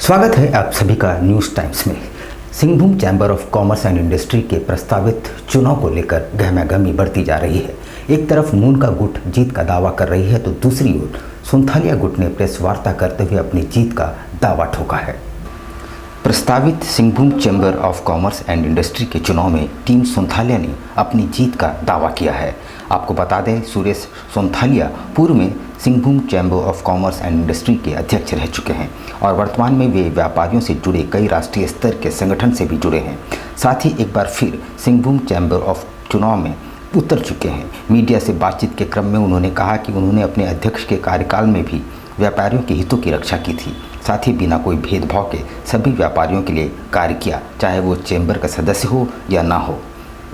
स्वागत है आप सभी का न्यूज़ टाइम्स में। Singhbhum chamber of commerce and industry के प्रस्तावित चुनाव को लेकर गहमागहमी बढ़ती जा रही है। एक तरफ नून का गुट जीत का दावा कर रही है तो दूसरी ओर सुंथालिया गुट ने प्रेस वार्ता करते हुए अपनी जीत का दावा ठोका है। प्रस्तावित Singhbhum chamber of commerce and industry के चुनाव में टीम सुंथालिया ने अपनी जीत का दावा किया है। आपको बता दें, सुरेश सुंथालिया पूर्व में Singhbhum chamber of commerce and industry के अध्यक्ष रह चुके हैं और वर्तमान में वे व्यापारियों से जुड़े कई राष्ट्रीय स्तर के संगठन से भी जुड़े हैं। साथ ही एक बार फिर सिंहभूम चैम्बर ऑफ चुनाव में उतर चुके हैं। मीडिया से बातचीत के क्रम में उन्होंने कहा कि उन्होंने अपने अध्यक्ष के कार्यकाल में भी व्यापारियों के हितों की रक्षा की थी। साथ ही बिना कोई भेदभाव के सभी व्यापारियों के लिए कार्य किया, चाहे वो चैम्बर का सदस्य हो या ना हो।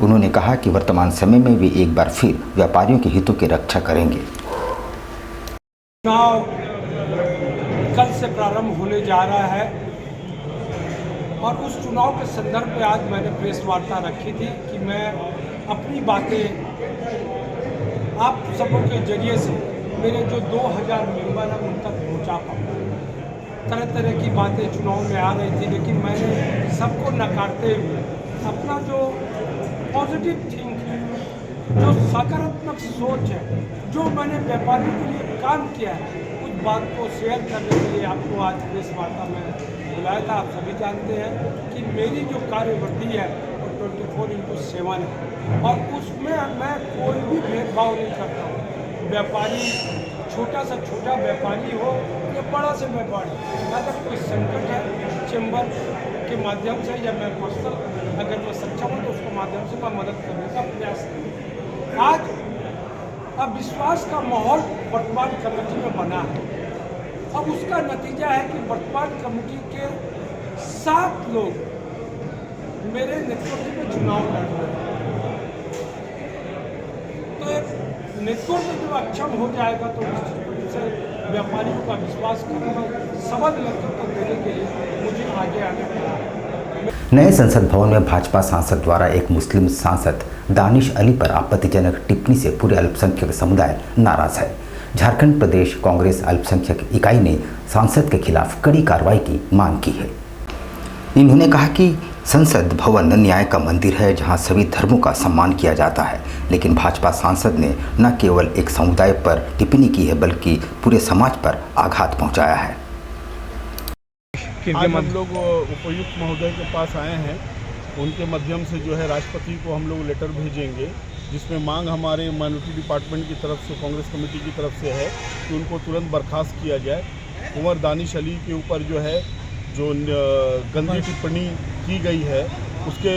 उन्होंने कहा कि वर्तमान समय में वे एक बार फिर व्यापारियों के हितों की रक्षा करेंगे। चुनाव कल से प्रारंभ होने जा रहा है और उस चुनाव के संदर्भ में आज मैंने प्रेस वार्ता रखी थी कि मैं अपनी बातें आप सबों के जरिए से मेरे जो 2000 मेंबर हैं उन तक पहुँचा पाऊँ। तरह तरह की बातें चुनाव में आ रही थी, लेकिन मैंने सबको नकारते हुए अपना जो पॉजिटिव थिंक है, जो सकारात्मक सोच है, जो मैंने व्यापारियों के लिए काम किया है, उस बात को शेयर करने के लिए आपको आज प्रेस वार्ता में बुलाया था। आप सभी जानते हैं कि मेरी जो कार्यवृत्ति है वो 24/7 है और उसमें मैं कोई भी भेदभाव नहीं करता हूँ। व्यापारी छोटा से छोटा व्यापारी हो या बड़ा से व्यापारी, अगर कोई संकट है चैम्बर के माध्यम से या मैं पर्सनल अगर मैं सक्षम हूँ तो उसके माध्यम से मैं मदद करने का प्रयास करूँ। आज अब विश्वास का माहौल वर्तमान कमेटी में बना है। अब उसका नतीजा है कि वर्तमान कमेटी के 7 लोग मेरे नेतृत्व में चुनाव लड़ रहे हैं। तो एक नेतृत्व जब अक्षम हो जाएगा तो निश्चित रूप से व्यापारियों का विश्वास करना सबल नेतृत्व देने के लिए मुझे आगे आने पड़ा। नए संसद भवन में भाजपा सांसद द्वारा एक मुस्लिम सांसद दानिश अली पर आपत्तिजनक टिप्पणी से पूरे अल्पसंख्यक समुदाय नाराज है। झारखंड प्रदेश कांग्रेस अल्पसंख्यक इकाई ने सांसद के खिलाफ कड़ी कार्रवाई की मांग की है। इन्होंने कहा कि संसद भवन न्याय का मंदिर है जहां सभी धर्मों का सम्मान किया जाता है, लेकिन भाजपा सांसद ने न केवल एक समुदाय पर टिप्पणी की है बल्कि पूरे समाज पर आघात पहुंचाया है। आज हम लोग उपायुक्त महोदय के पास आए हैं, उनके माध्यम से जो है राष्ट्रपति को हम लोग लेटर भेजेंगे जिसमें मांग हमारे माइनॉरिटी डिपार्टमेंट की तरफ से कांग्रेस कमेटी की तरफ से है कि उनको तुरंत बर्खास्त किया जाए। कुंवर दानिश अली के ऊपर जो है जो गंदी टिप्पणी की गई है उसके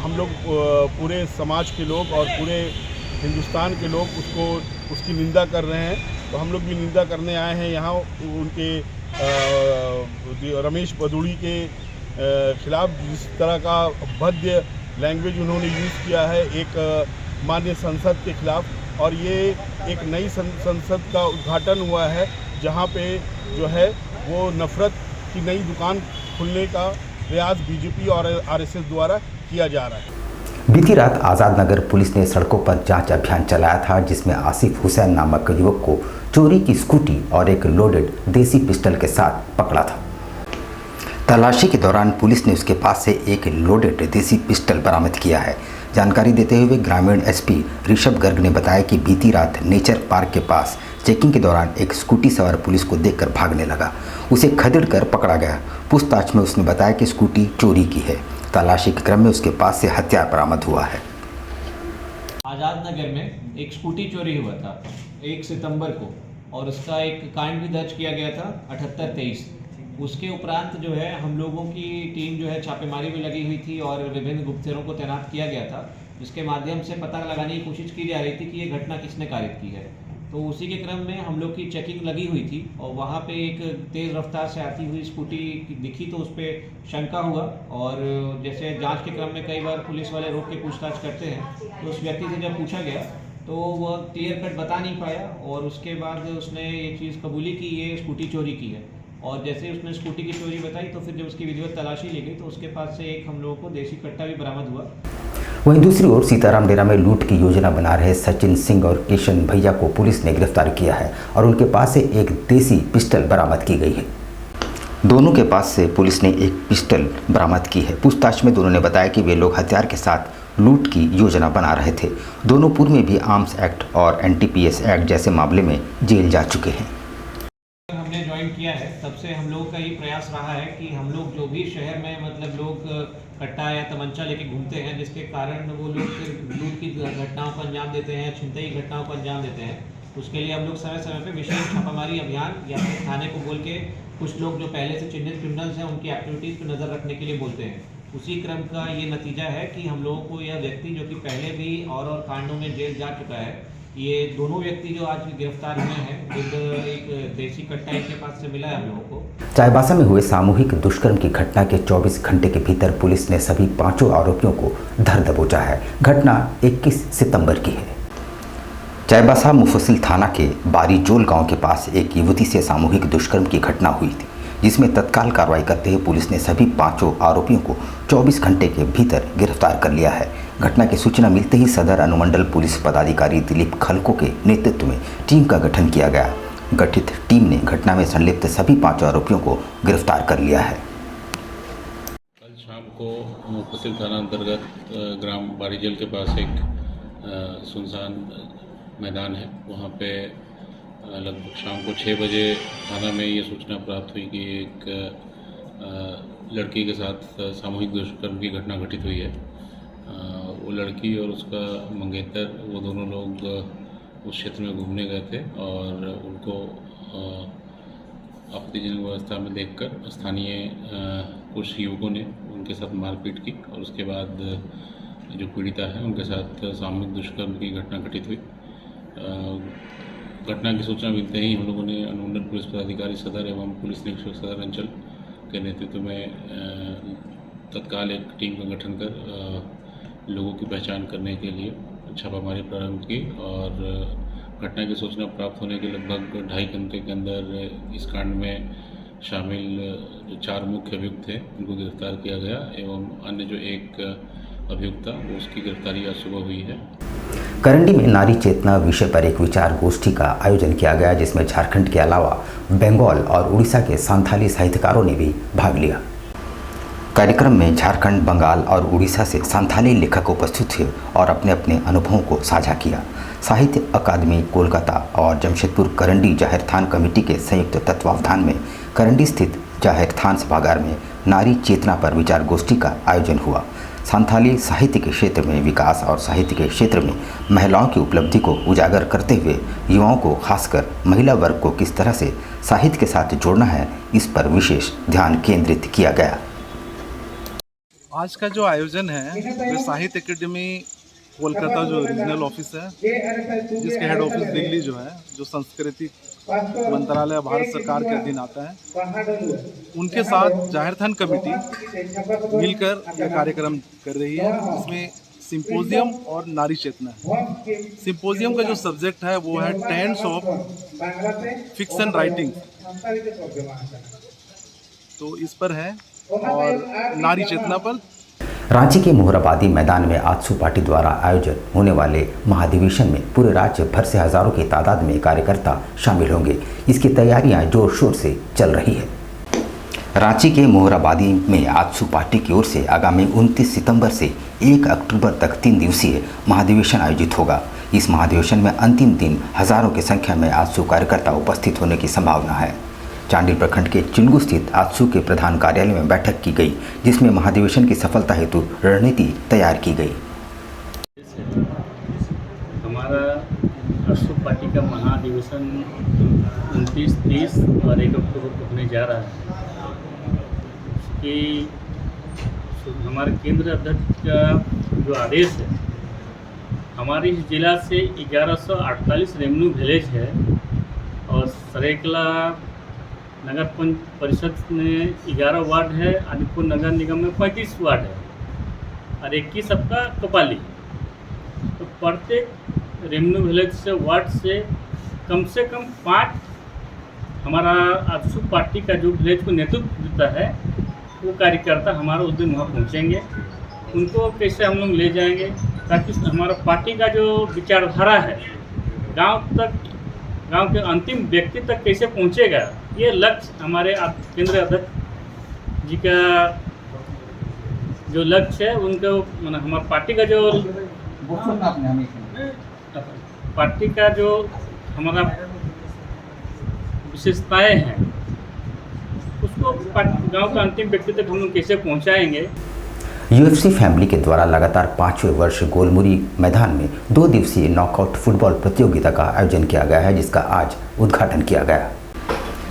हम लोग पूरे समाज के लोग और पूरे हिंदुस्तान के लोग उसकी निंदा कर रहे हैं। तो हम लोग भी निंदा करने आए हैं यहाँ उनके रमेश बदूड़ी के खिलाफ जिस तरह का भद्य लैंग्वेज उन्होंने यूज़ किया है एक माननीय संसद के खिलाफ। और ये एक नई संसद का उद्घाटन हुआ है जहाँ पे जो है वो नफ़रत की नई दुकान खुलने का प्रयास बीजेपी और आरएसएस द्वारा किया जा रहा है। बीती रात आज़ाद नगर पुलिस ने सड़कों पर जांच अभियान चलाया था जिसमें आसिफ हुसैन नामक युवक को चोरी की स्कूटी और एक लोडेड देसी पिस्टल के साथ पकड़ा था। तलाशी के दौरान पुलिस ने उसके पास से एक लोडेड देसी पिस्टल बरामद किया है। जानकारी देते हुए ग्रामीण एसपी ऋषभ गर्ग ने बताया कि बीती रात नेचर पार्क के पास चेकिंग के दौरान एक स्कूटी सवार पुलिस को देखकर भागने लगा। उसे खदेड़कर पकड़ा गया। पूछताछ में उसने बताया कि स्कूटी चोरी की है। तलाशी के क्रम में उसके पास से हथियार बरामद हुआ है। आज़ाद नगर में एक स्कूटी चोरी हुआ था 1 सितंबर को और उसका एक कांड भी दर्ज किया गया था 7823। उसके उपरांत जो है हम लोगों की टीम जो है छापेमारी भी लगी हुई थी और विभिन्न गुप्तचरों को तैनात किया गया था, जिसके माध्यम से पता लगाने की कोशिश की जा रही थी कि ये घटना किसने कारित की है। तो उसी के क्रम में हम लोग की चेकिंग लगी हुई थी और वहाँ पे एक तेज़ रफ्तार से आती हुई स्कूटी दिखी तो उस पर शंका हुआ और जैसे जांच के क्रम में कई बार पुलिस वाले रोक के पूछताछ करते हैं तो उस व्यक्ति से जब पूछा गया तो वह क्लियर कट बता नहीं पाया और उसके बाद उसने ये चीज़ कबूली की ये स्कूटी चोरी की है। और जैसे उसने स्कूटी की चोरी बताई तो फिर जब उसकी विधिवत तलाशी ली गई तो उसके पास से एक हम लोगों को देसी कट्टा भी बरामद हुआ। वहीं दूसरी ओर सीताराम डेरा में लूट की योजना बना रहे सचिन सिंह और किशन भैया को पुलिस ने गिरफ्तार किया है और उनके पास से एक देसी पिस्टल बरामद की गई है। दोनों के पास से पुलिस ने एक पिस्टल बरामद की है। पूछताछ में दोनों ने बताया कि वे लोग हथियार के साथ लूट की योजना बना रहे थे। दोनों पूर्व में भी आर्म्स एक्ट और एनटीपीएस एक्ट जैसे मामले में जेल जा चुके हैं। हमने ज्वाइन किया है तब से हम लोगों का ये प्रयास रहा है कि हम लोग जो भी शहर में मतलब लोग कट्टा या तमंचा लेके घूमते हैं, जिसके कारण वो लोग लूट की घटनाओं को अंजाम देते हैं, छिनतई घटनाओं को अंजाम देते हैं, उसके लिए हम लोग समय समय पे विशेष छापामारी अभियान या फिर थाने को बोल के कुछ लोग जो पहले से चिन्हित क्रिमिनल्स हैं उनकी एक्टिविटीज़ पर नज़र रखने के लिए बोलते हैं। उसी क्रम का ये नतीजा है कि हम लोगों को यह व्यक्ति जो कि पहले भी और कांडों में जेल जा चुका है, ये दोनों व्यक्ति जो आज गिरफ्तार हुए हैं विद एक देसी कट्टा इनके पास से मिला है हम लोगों को। चाईबासा में हुए सामूहिक दुष्कर्म की घटना के 24 घंटे के भीतर पुलिस ने सभी 5 आरोपियों को धर दबोचा है। घटना 21 सितंबर की है। चाईबासा मुफस्सिल थाना के बारीजोल गांव के पास एक युवती से सामूहिक दुष्कर्म की घटना हुई थी, जिसमें तत्काल कार्रवाई करते हुए पुलिस ने सभी 5 आरोपियों को 24 घंटे के भीतर गिरफ्तार कर लिया है। घटना की सूचना मिलते ही सदर अनुमंडल पुलिस पदाधिकारी दिलीप खलको के नेतृत्व में टीम का गठन किया गया। गठित टीम ने घटना में संलिप्त सभी 5 आरोपियों को गिरफ्तार कर लिया है। कल शाम को मुफस्सिल थाना अंतर्गत ग्राम बारीजल के पास एक सुनसान मैदान है, वहाँ पे लगभग शाम को 6 बजे थाना में ये सूचना प्राप्त हुई कि एक लड़की के साथ सामूहिक दुष्कर्म की घटना घटित हुई है। वो लड़की और उसका मंगेतर, वो दोनों लोग उस क्षेत्र में घूमने गए थे और उनको आपत्तिजनक अवस्था में देखकर स्थानीय कुछ युवकों ने उनके साथ मारपीट की और उसके बाद जो पीड़िता है उनके साथ सामूहिक दुष्कर्म की घटना घटित हुई। घटना की सूचना मिलते ही हम लोगों ने अनुमंडल पुलिस पदाधिकारी सदर एवं पुलिस निरीक्षक सदर अंचल के नेतृत्व में तत्काल एक टीम का गठन कर लोगों की पहचान करने के लिए छापामारी प्रारंभ की और घटना की सूचना प्राप्त होने के लगभग 2.5 घंटे के अंदर इस कांड में शामिल जो 4 मुख्य अभियुक्त थे उनको गिरफ्तार किया गया एवं अन्य जो एक अभियुक्त था वो उसकी गिरफ्तारी आज सुबह हुई है। करंडी में नारी चेतना विषय पर एक विचार गोष्ठी का आयोजन किया गया, जिसमें झारखंड के अलावा बंगाल और उड़ीसा के संथाली साहित्यकारों ने भी भाग लिया। कार्यक्रम में झारखंड, बंगाल और उड़ीसा से संथाली लेखक उपस्थित हुए और अपने अपने अनुभवों को साझा किया। साहित्य अकादमी कोलकाता और जमशेदपुर करंडी जाहिर थान कमेटी के संयुक्त तत्वावधान में करंडी स्थित जाहिर थान सभागार में नारी चेतना पर विचार गोष्ठी का आयोजन हुआ। संथाली साहित्य के क्षेत्र में विकास और साहित्य के क्षेत्र में महिलाओं की उपलब्धि को उजागर करते हुए युवाओं को, खासकर महिला वर्ग को किस तरह से साहित्य के साथ जोड़ना है, इस पर विशेष ध्यान केंद्रित किया गया। आज का जो आयोजन है जो साहित्य एकेडमी कोलकाता जो रीजनल ऑफिस है, जिसके हेड ऑफिस दिल्ली जो है, जो संस्कृति मंत्रालय भारत सरकार के अधीन आता है, उनके साथ जाहिर थान कमेटी मिलकर यह कार्यक्रम कर रही है। इसमें सिंपोजियम और नारी चेतना है। सिंपोजियम का जो सब्जेक्ट है वो है टेंस ऑफ फिक्शन राइटिंग, तो इस पर है, और नारी चेतना पर। रांची के मोहराबादी मैदान में आजसू पार्टी द्वारा आयोजित होने वाले महाधिवेशन में पूरे राज्य भर से हजारों की तादाद में कार्यकर्ता शामिल होंगे। इसकी तैयारियां जोर शोर से चल रही है। रांची के मोहराबादी में आजसू पार्टी की ओर से आगामी 29 सितंबर से 1 अक्टूबर तक 3 दिवसीय महाधिवेशन आयोजित होगा। इस महाधिवेशन में अंतिम दिन हजारों की संख्या में आजसू कार्यकर्ता उपस्थित होने की संभावना है। चांडिल प्रखंड के चिल्गू स्थित आजसू के प्रधान कार्यालय में बैठक की गई, जिसमें महाधिवेशन की सफलता हेतु रणनीति तैयार की गई। हमारा आजसू पार्टी का महाधिवेशन 29, 30 और 1 अक्टूबर को होने जा रहा है। कि हमारे केंद्र अध्यक्ष का जो आदेश है, हमारे इस जिला से 1148 रेवेन्यू विलेज है और सरेकला नगर परिषद में 11 वार्ड है, आदिपुर नगर निगम में 35 वार्ड है और 21 सबका कपाली। तो प्रत्येक रेवेन्यू विलेज से वार्ड से कम 5 हमारा आजसू पार्टी का जो विलेज को नेतृत्व देता है वो कार्यकर्ता हमारा उस दिन वहाँ पहुँचेंगे। उनको कैसे हम लोग ले जाएंगे ताकि हमारा पार्टी का जो विचारधारा है गांव के अंतिम व्यक्ति तक कैसे पहुँचेगा, ये लक्ष्य हमारे केंद्रीय अध्यक्ष जी का जो लक्ष्य है उनका मतलब हमारे पार्टी का जो हमारा विशेषताएं हैं उसको गांव का अंतिम व्यक्ति तक हम लोग कैसे पहुंचाएंगे। यूएफसी फैमिली के द्वारा लगातार 5वें वर्ष गोलमुरी मैदान में 2 दिवसीय नॉकआउट फुटबॉल प्रतियोगिता का आयोजन किया गया है, जिसका आज उद्घाटन किया गया।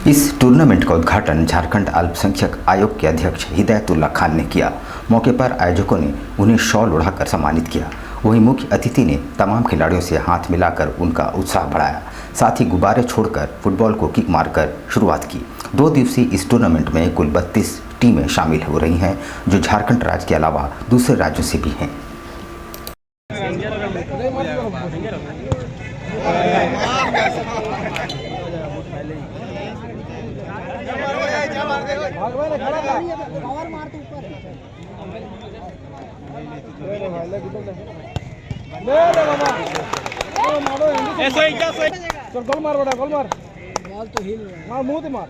इस टूर्नामेंट का उद्घाटन झारखंड अल्पसंख्यक आयोग के अध्यक्ष हिदायतुल्लाह खान ने किया। मौके पर आयोजकों ने उन्हें शॉल उड़ाकर सम्मानित किया। वहीं मुख्य अतिथि ने तमाम खिलाड़ियों से हाथ मिलाकर उनका उत्साह बढ़ाया। साथ ही गुब्बारे छोड़कर फुटबॉल को किक मारकर शुरुआत की। 2 दिवसीय इस टूर्नामेंट में कुल 32 टीमें शामिल हो रही हैं, जो झारखंड राज्य के अलावा दूसरे राज्यों से भी हैं। गोल मार बेटा, गोल मार, बॉल तो हिल मार, मुंह से मार।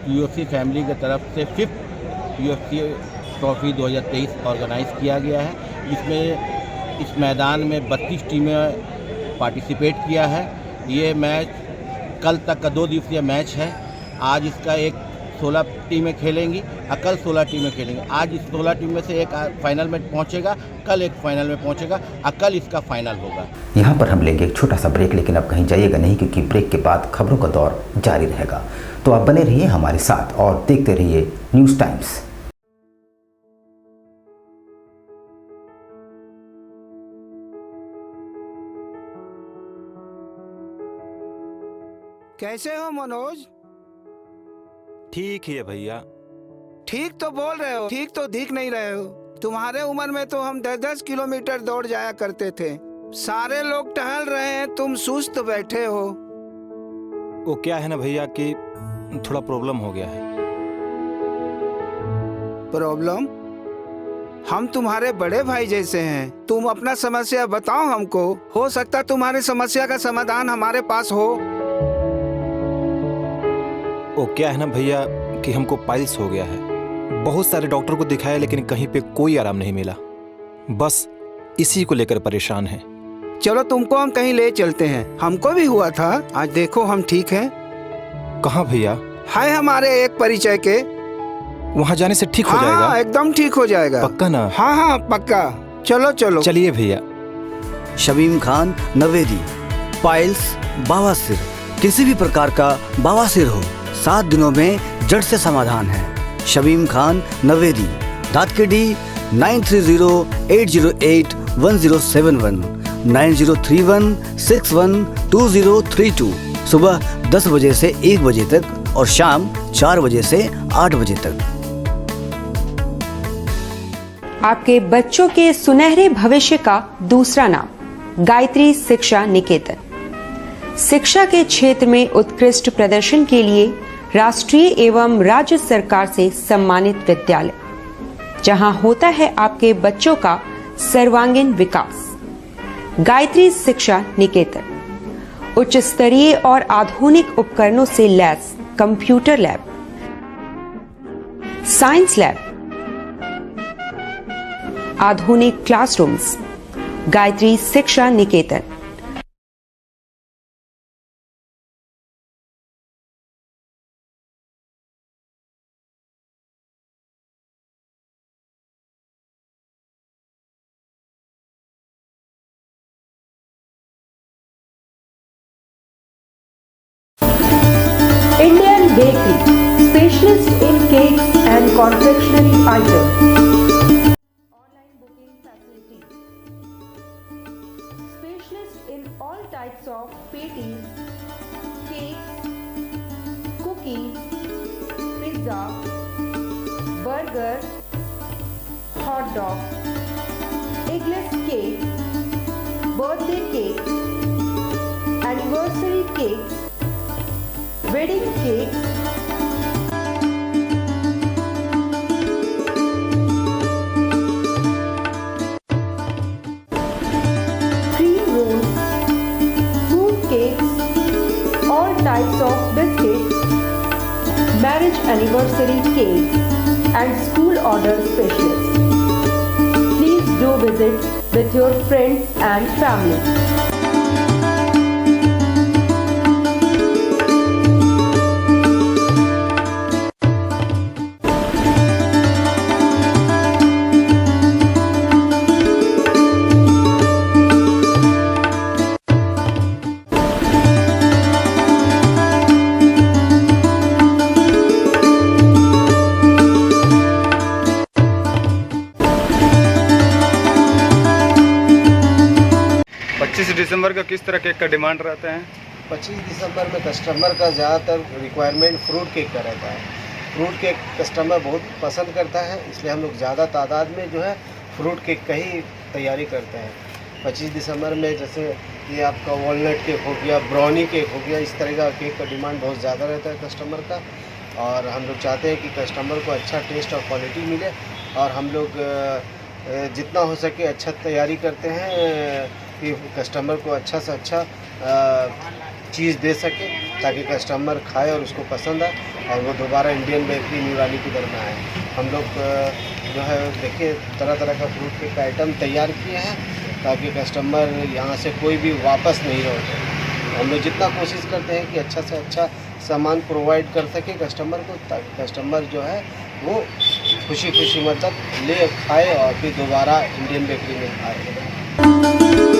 यूएफसी फैमिली की तरफ से 5th यूएफसी ट्रॉफी 2023 ऑर्गेनाइज किया गया है। इसमें इस मैदान में 32 टीमें पार्टिसिपेट किया है। ये मैच कल तक का 2 दिवसीय मैच है। आज इसका 16 टीमें खेलेंगी, कल 16 टीमें खेलेंगी। आज इस 16 टीम में से एक फाइनल में पहुंचेगा, कल एक फाइनल में पहुंचेगा, कल इसका फाइनल होगा। यहाँ पर हम लेंगे एक छोटा सा ब्रेक, लेकिन अब कहीं जाइएगा नहीं, क्योंकि ब्रेक के बाद खबरों का दौर जारी रहेगा। तो आप बने रहिए हमारे साथ और देखते रहिए न्यूज़ टाइम्स। कैसे हो मनोज? ठीक ही है भैया। ठीक तो बोल रहे हो, ठीक तो दिख नहीं रहे हो। तुम्हारे उम्र में तो हम 10-10 किलोमीटर दौड़ जाया करते थे। सारे लोग टहल रहे हैं, तुम सुस्त बैठे हो। वो क्या है ना भैया कि थोड़ा प्रॉब्लम हो गया है। प्रॉब्लम? हम तुम्हारे बड़े भाई जैसे हैं, तुम अपना समस्या बताओ हमको। हो सकता तुम्हारी समस्या का समाधान हमारे पास हो। वो क्या है ना भैया कि हमको पाइल्स हो गया है। बहुत सारे डॉक्टर को दिखाया, लेकिन कहीं पे कोई आराम नहीं मिला। बस इसी को लेकर परेशान हैं। चलो तुमको हम कहीं ले चलते हैं, हमको भी हुआ था। आज देखो हम ठीक हैं। कहाँ भैया? है हमारे एक परिचय के। वहाँ जाने से ठीक हो जाएगा? हाँ, एकदम ठीक हो जाएगा। पक्का ना? हाँ हाँ पक्का। चलो चलो चलिए भैया। शमीम खान नवेदी, पाइल्स, बवासीर, किसी भी प्रकार का बवासीर हो, 7 दिनों में जड़ से समाधान है। शमीम खान नवेदी, दातकेडी 9308081071 9031612032। सुबह 10 बजे से 1 बजे तक और शाम 4 बजे से 8 बजे तक। आपके बच्चों के सुनहरे भविष्य का दूसरा नाम गायत्री शिक्षा निकेतन। शिक्षा के क्षेत्र में उत्कृष्ट प्रदर्शन के लिए राष्ट्रीय एवं राज्य सरकार से सम्मानित विद्यालय, जहां होता है आपके बच्चों का सर्वांगीण विकास। गायत्री शिक्षा निकेतन उच्च स्तरीय और आधुनिक उपकरणों से lace computer lab, science lab, आधुनिक क्लासरूम्स। गायत्री शिक्षा निकेतन। Indian Bakery, specialist in cakes and confectionery items. Online booking facilities. Specialist in all types of patties, cakes, cookies, pizza, burger, hot dog, eggless cake, birthday cake, anniversary cakes, wedding cakes, anniversary cakes and school order specials. Please do visit with your friends and family. दिसंबर का किस तरह cake का demand रहता है? 25 दिसंबर में customer का ज़्यादातर requirement fruit cake का रहता है। फ्रूट केक कस्टमर बहुत पसंद करता है, इसलिए हम लोग ज़्यादा तादाद में जो है फ्रूट केक का ही तैयारी करते हैं। 25 दिसंबर में जैसे ये आपका वॉलनट केक हो गया, ब्राउनी केक हो गया, इस तरह का केक का डिमांड बहुत ज़्यादा रहता है कस्टमर का। और हम लोग चाहते हैं कि कस्टमर को अच्छा टेस्ट और क्वालिटी मिले, और हम लोग जितना हो सके अच्छा तैयारी करते हैं कि कस्टमर को अच्छा से अच्छा चीज़ दे सके, ताकि कस्टमर खाए और उसको पसंद आए और वो दोबारा इंडियन बेकरी न्यूरानी की तरफ में आए। हम लोग जो है देखिए तरह तरह का फ्रूट केक का आइटम तैयार किए हैं, ताकि कस्टमर यहाँ से कोई भी वापस नहीं लौटे। हम लोग जितना कोशिश करते हैं कि अच्छा से अच्छा सामान प्रोवाइड कर सके कस्टमर को, ताकि कस्टमर जो है वो खुशी खुशी मतलब ले खाए और फिर दोबारा इंडियन बेकरी में आए।